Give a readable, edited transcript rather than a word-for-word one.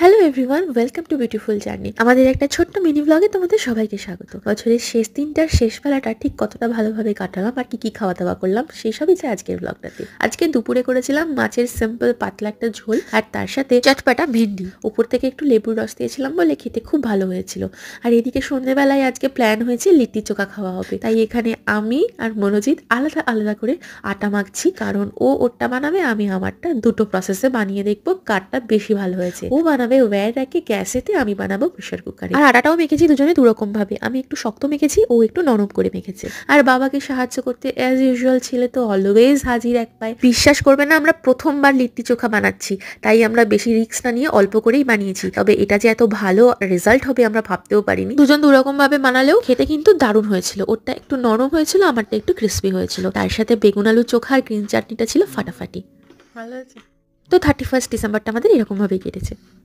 Hello everyone, welcome to beautiful journey. আমাদের একটা ছোট্ট মিনি ব্লগে তোমাদের সবাইকে স্বাগত। বছরের শেষ দিনটার শেষ বেলাটা ঠিক কতটা ভালোভাবে কাটালাম আর কি খাওয়া দাওয়া করলাম সেই সবই যে আজকের ব্লগটাতে। আজকে দুপুরে করেছিলাম মাছের সিম্পল পাতলা একটা ঝোল আর তার সাথে চটপাটা ভেন্ডি, উপর থেকে একটু লেবুর রস দিয়েছিলাম বলে খেতে খুব ভালো হয়েছিল। আর এদিকে সন্ধ্যেবেলায় আজকে প্ল্যান হয়েছে লিট্টি চোখা খাওয়া হবে, তাই এখানে আমি আর মনোজিৎ আলাদা আলাদা করে আটা মাখছি, কারণ ও ওরটা বানাবে, আমি আমারটা। দুটো প্রসেসে বানিয়ে দেখবো কারটা বেশি ভালো হয়েছে। ও বানাবে ওয়্যার রেখে গ্যাসেতে, আমি বানাবো প্রেসার কুকারে। আর আটাটাও মেখেছি দুজনে দুরকম ভাবে, আমি একটু শক্ত মেখেছি, ও একটু নরম করে মেখেছে। আর বাবাকে সাহায্য করতে অ্যাজ ইউজুয়াল ছেলে তো অলওয়েজ হাজির এক পায়ে। বিশ্বাস করবে না, আমরা প্রথমবার লিট্টি চোখা বানাচ্ছি, তাই আমরা বেশি রিস্ক না নিয়ে অল্প করেই বানিয়েছি। তবে এটা যে এত ভালো রেজাল্ট হবে আমরা ভাবতেও পারিনি। দুজন দুরকম ভাবে বানালেও খেতে কিন্তু দারুণ হয়েছিল। ওরটা একটু নরম হয়েছিল, আমারটা একটু ক্রিস্পি হয়েছিল। তার সাথে বেগুন আলু চোখা আর গ্রিন চাটনিটা ছিল ফাটাফাটি। ভালো আছে। তো 31 ডিসেম্বরটা আমাদের এরকম ভাবেই কেটেছে।